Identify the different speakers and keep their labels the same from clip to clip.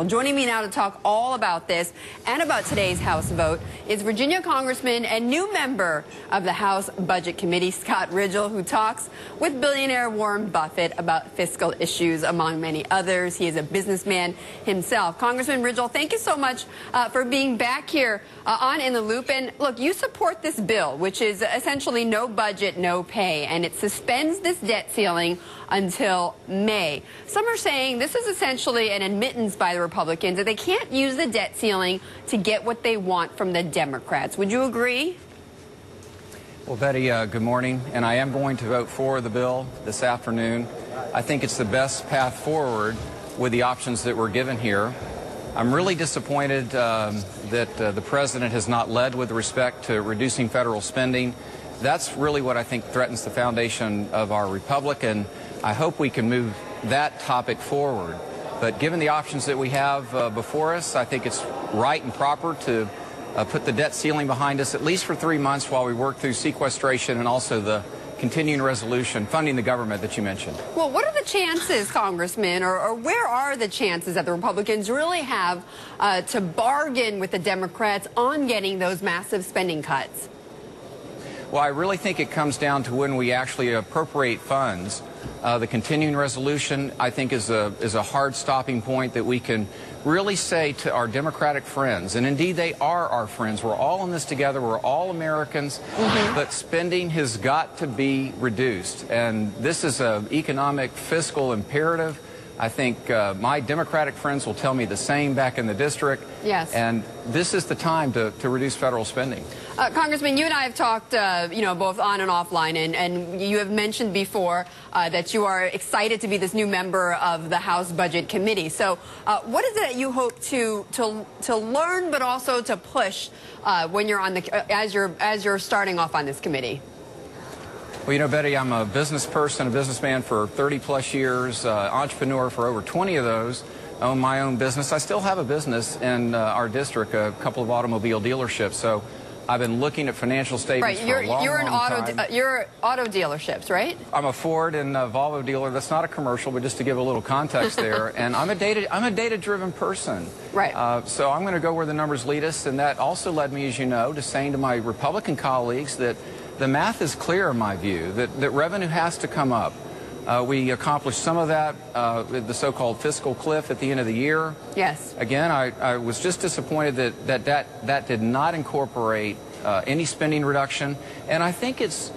Speaker 1: Well, joining me now to talk all about this and about today's House vote is Virginia Congressman and new member of the House Budget Committee, Scott Rigell, who talks with billionaire Warren Buffett about fiscal issues, among many others. He is a businessman himself. Congressman Rigell, thank you so much for being back here on In the Loop. And look, you support this bill, which is essentially no budget, no pay, and it suspends this debt ceiling until May. Some are saying this is essentially an admittance by the Republicans that they can't use the debt ceiling to get what they want from the Democrats. Would you agree?
Speaker 2: Well, Betty, good morning. And I am going to vote for the bill this afternoon. I think it's the best path forward with the options that we're given here. I'm really disappointed that the president has not led with respect to reducing federal spending. That's really what I think threatens the foundation of our republic, and I hope we can move that topic forward. But given the options that we have before us, I think it's right and proper to put the debt ceiling behind us, at least for 3 months, while we work through sequestration and also the continuing resolution funding the government that you mentioned.
Speaker 1: Well, what are the chances, Congressman, or where are the chances that the Republicans really have to bargain with the Democrats on getting those massive spending cuts?
Speaker 2: Well, I really think it comes down to when we actually appropriate funds. The continuing resolution, I think, is a hard stopping point that we can really say to our Democratic friends, and indeed they are our friends. We're all in this together. We're all Americans, but spending has got to be reduced. And this is an economic, fiscal imperative. I think my Democratic friends will tell me the same back in the district.
Speaker 1: Yes.
Speaker 2: And this is the time to reduce federal spending.
Speaker 1: Congressman, you and I have talked, both on and offline, and you have mentioned before that you are excited to be this new member of the House Budget Committee. So what is it that you hope to learn, but also to push when you're on the as you're starting off on this committee?
Speaker 2: Well, you know, Betty, I'm a business person, a businessman for 30-plus years, entrepreneur for over 20 of those, own my own business. I still have a business in our district, a couple of automobile dealerships, so I've been looking at financial statements for a long time.
Speaker 1: You're auto dealerships, right?
Speaker 2: I'm a Ford and a Volvo dealer. That's not a commercial, but just to give a little context there. And I'm a data-driven person.
Speaker 1: Right.
Speaker 2: So I'm going to go where the numbers lead us, and that also led me, as you know, to saying to my Republican colleagues that the math is clear, in my view, that revenue has to come up. We accomplished some of that with the so-called fiscal cliff at the end of the year.
Speaker 1: Yes.
Speaker 2: Again, I was just disappointed that did not incorporate any spending reduction. And I think it's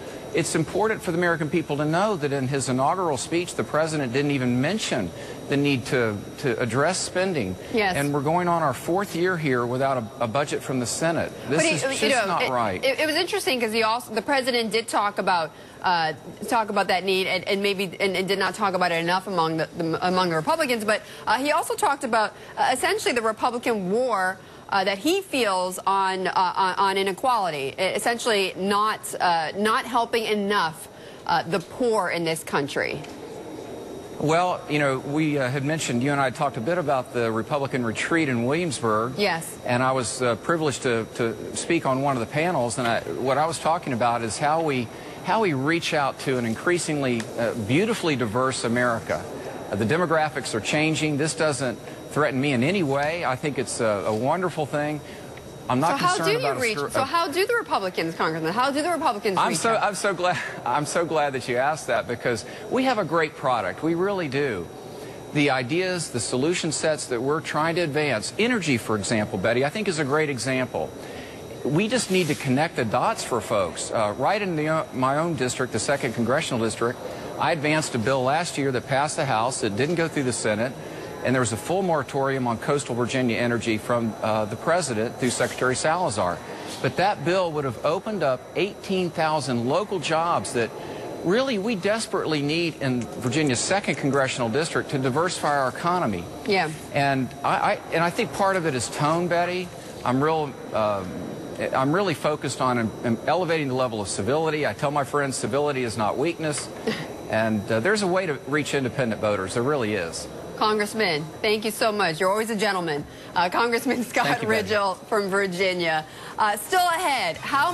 Speaker 2: important for the American people to know that in his inaugural speech, the president didn't even mention the need to address spending.
Speaker 1: Yes.
Speaker 2: And we're going on our 4th year here without a budget from the Senate. This is just not right.
Speaker 1: It was interesting because the president did talk about that need and did not talk about it enough among the Republicans. But he also talked about essentially the Republican war that he feels on inequality, essentially not helping enough the poor in this country.
Speaker 2: Well, you know, we had mentioned, you and I talked a bit about the Republican retreat in Williamsburg.
Speaker 1: Yes.
Speaker 2: And I was privileged to speak on one of the panels, and what I was talking about is how we reach out to an increasingly beautifully diverse America. The demographics are changing. This doesn't threaten me in any way. I think it's a wonderful thing. I'm not concerned about it.
Speaker 1: So how do the Republicans, Congressman, how do the Republicans reach out?
Speaker 2: I'm so glad that you asked that, because we have a great product. We really do. The ideas, the solution sets that we're trying to advance, energy, for example, Betty, I think is a great example. We just need to connect the dots for folks. Right in my own district, the 2nd Congressional District, I advanced a bill last year that passed the House. It didn't go through the Senate. And there was a full moratorium on coastal Virginia energy from the president through Secretary Salazar. But that bill would have opened up 18,000 local jobs that really we desperately need in Virginia's 2nd Congressional District to diversify our economy.
Speaker 1: Yeah.
Speaker 2: And I think part of it is tone, Betty. I'm really focused on elevating the level of civility. I tell my friends civility is not weakness. And there's a way to reach independent voters. There really is.
Speaker 1: Congressman, thank you so much. You're always a gentleman. Congressman Scott Rigell from Virginia. Still ahead, how